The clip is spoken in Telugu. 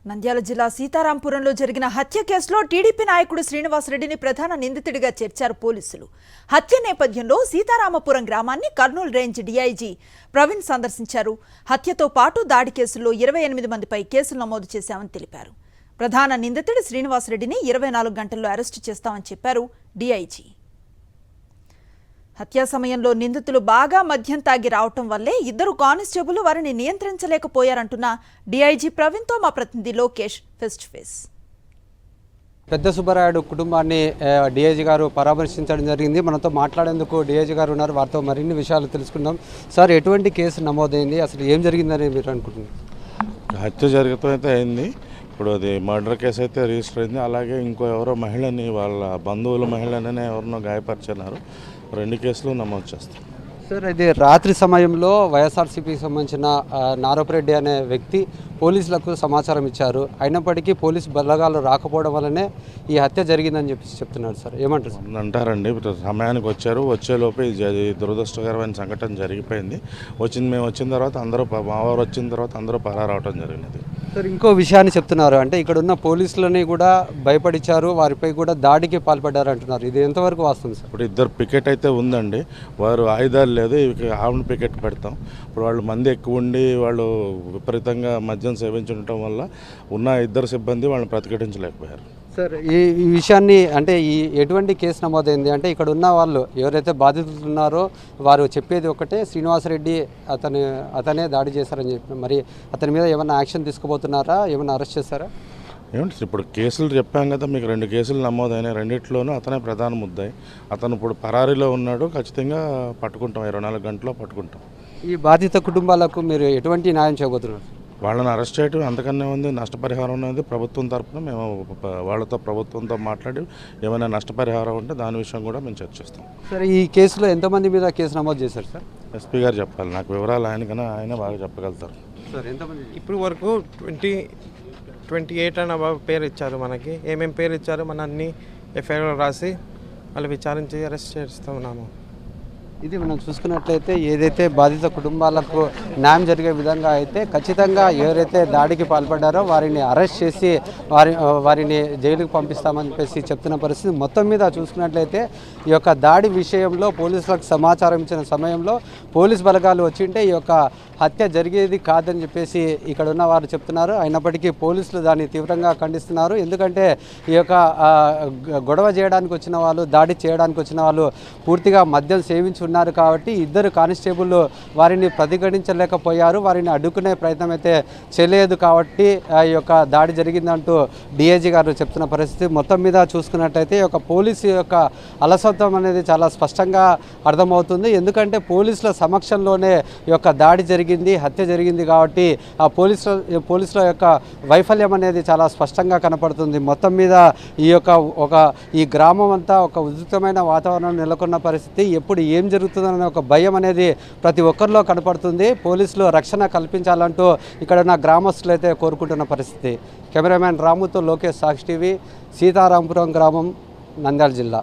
నంద్యాల జిల్లా సీతారాంపురంలో జరిగిన హత్య కేసులో టీడీపీ నాయకుడు శ్రీనివాసరెడ్డిని ప్రధాన నిందితుడిగా చేర్చారు పోలీసులు. హత్య నేపథ్యంలో సీతారామపురం గ్రామాన్ని కర్నూలు రేంజ్ డీఐజీ ప్రవీణ్ సందర్శించారు. హత్యతో పాటు దాడి కేసుల్లో 28 మందిపై కేసులు నమోదు చేశామని తెలిపారు. ప్రధాన నిందితుడు శ్రీనివాసరెడ్డిని 24 గంటల్లో అరెస్టు చేస్తామని చెప్పారు డీఐజీ. హత్యా సమయంలో నిందితులు బాగా మద్యం తాగి రావటం వల్లే ఇద్దరు కానిస్టేబుల్ వారిని నియంత్రించలేకపోయారంటున్న డీఐజీ ప్రవీణ్తో మా ప్రతినిధి లోకేష్ ఫేస్ టు ఫేస్. పెద్ద సుబ్బరాయుడు కుటుంబాన్ని డీఐజీ గారు పరామర్శించడం జరిగింది. మనతో మాట్లాడేందుకు డీఐజీ గారు ఉన్నారు. వారితో మరిన్ని విషయాలు తెలుసుకుందాం. సార్, ఎటువంటి కేసు నమోదైంది, అసలు ఏం జరిగిందని మీరు అనుకుంటున్నారు? హత్య జరగటం అయితే అయింది. ఇప్పుడు అది మర్డర్ కేసు అయితే రిజిస్టర్ అయింది. అలాగే ఇంకో ఎవరో మహిళని, వాళ్ళ బంధువుల మహిళనే ఎవరినో గాయపరిచినారు. 2 కేసులు నమోదు చేస్తాం. సార్, ఇది రాత్రి సమయంలో వైఎస్ఆర్సీపీకి సంబంధించిన నారపరెడ్డి అనే వ్యక్తి పోలీసులకు సమాచారం ఇచ్చారు. అయినప్పటికీ పోలీసు బలగాలు రాకపోవడం వల్లనే ఈ హత్య జరిగిందని చెప్తున్నారు. సార్, ఏమంటారు సార్? అంటారండి, సమయానికి వచ్చారు. వచ్చేలోపే ఇది దురదృష్టకరమైన సంఘటన జరిగిపోయింది. మేము వచ్చిన తర్వాత అందరూ, మావారు వచ్చిన తర్వాత అందరూ పరారవటం జరిగినది. సార్, ఇంకో విషయాన్ని చెప్తున్నారు. అంటే ఇక్కడ ఉన్న పోలీసులని కూడా భయపడించారు, వారిపై కూడా దాడికి పాల్పడ్డారు అంటున్నారు. ఇది ఎంతవరకు వాస్తవం సార్? ఇప్పుడు 2 పికెట్ అయితే ఉందండి. వారు ఆయుధాలు లేదు, ఇవి ఆవును పికెట్ పెడతాం. ఇప్పుడు వాళ్ళు మంది ఎక్కువ ఉండి వాళ్ళు విపరీతంగా మద్యం సేవించడం వల్ల ఉన్న 2 సిబ్బంది వాళ్ళని ప్రతిఘటించలేకపోయారు. సార్, ఈ విషయాన్ని అంటే ఎటువంటి కేసు నమోదైంది అంటే ఇక్కడ ఉన్న వాళ్ళు ఎవరైతే బాధితులు ఉన్నారో వారు చెప్పేది ఒకటే, శ్రీనివాసరెడ్డి అతనే దాడి చేశారని చెప్పి, మరి అతని మీద ఏమైనా యాక్షన్ తీసుకోబోతున్నారా, ఏమైనా అరెస్ట్ చేస్తారా? ఏమంటే ఇప్పుడు కేసులు చెప్పాం కదా, మీకు 2 కేసులు నమోదైనాయి. 2టిలోనూ అతనే ప్రధాన ముద్దాయి. అతను ఇప్పుడు పరారీలో ఉన్నాడు. ఖచ్చితంగా పట్టుకుంటాం, 24 గంటల్లో పట్టుకుంటాం. ఈ బాధిత కుటుంబాలకు మీరు ఎటువంటి న్యాయం చేయబోతున్నారు? వాళ్ళని అరెస్ట్ చేయడం అంతకన్నా ఉంది. నష్టపరిహారం అనేది ప్రభుత్వం తరఫున మేము వాళ్ళతో, ప్రభుత్వంతో మాట్లాడి ఏమైనా నష్టపరిహారం ఉంటే దాని విషయం కూడా మేము చర్చిస్తాం. సార్, ఈ కేసులో ఎంతమంది మీద కేసు నమోదు చేశారు సార్? ఎస్పీ గారు చెప్పాలి, నాకు వివరాలు ఆయన బాగా చెప్పగలుగుతారు. సార్, ఎంతమంది? ఇప్పుడు వరకు 28 అన్న పేరు ఇచ్చారు. మనకి ఏమేమి పేరు ఇచ్చారు మన అన్ని ఎఫ్ఐఆర్ రాసి వాళ్ళు విచారించి అరెస్ట్ చేస్తూ ఉన్నాము. ఇది మనం చూసుకున్నట్లయితే ఏదైతే బాధిత కుటుంబాలకు న్యాయం జరిగే విధంగా అయితే ఖచ్చితంగా ఎవరైతే దాడికి పాల్పడ్డారో వారిని అరెస్ట్ చేసి వారిని జైలుకు పంపిస్తామని చెప్పేసి చెప్తున్న పరిస్థితి. మొత్తం మీద చూసుకున్నట్లయితే ఈ యొక్క దాడి విషయంలో పోలీసులకు సమాచారం ఇచ్చిన సమయంలో పోలీస్ బలగాలు వచ్చింటే ఈ యొక్క హత్య జరిగేది కాదని చెప్పేసి ఇక్కడ ఉన్న వారు చెప్తున్నారు. అయినప్పటికీ పోలీసులు దాన్ని తీవ్రంగా ఖండిస్తున్నారు. ఎందుకంటే ఈ యొక్క గొడవ చేయడానికి వచ్చిన వాళ్ళు, దాడి చేయడానికి వచ్చిన వాళ్ళు పూర్తిగా మద్యం సేవించి ఉన్నారు కాబట్టి 2 కానిస్టేబుల్ వారిని ప్రతిఘటించలేకపోయారు, వారిని అడ్డుకునే ప్రయత్నం అయితే చేయలేదు కాబట్టి ఈ యొక్క దాడి జరిగిందంటూ డీఐజీ గారు చెప్తున్న పరిస్థితి. మొత్తం మీద చూసుకున్నట్టయితే ఈ యొక్క పోలీసు యొక్క అలసత్వం అనేది చాలా స్పష్టంగా అర్థమవుతుంది. ఎందుకంటే పోలీసుల సమక్షంలోనే ఈ యొక్క దాడి జరిగింది, హత్య జరిగింది కాబట్టి ఆ పోలీసుల యొక్క వైఫల్యం అనేది చాలా స్పష్టంగా కనపడుతుంది. మొత్తం మీద ఈ గ్రామం అంతా ఒక ఉధృతమైన వాతావరణం నెలకొన్న పరిస్థితి. ఎప్పుడు ఏం జరుగుతుందనే ఒక భయం అనేది ప్రతి ఒక్కరిలో కనపడుతుంది. పోలీసులు రక్షణ కల్పించాలంటూ ఇక్కడ ఉన్న గ్రామస్తులు అయితే కోరుకుంటున్న పరిస్థితి. కెమెరామ్యాన్ రాముతో లోకేష్, సాక్షి టీవీ, సీతారాంపురం గ్రామం, నంద్యాల జిల్లా.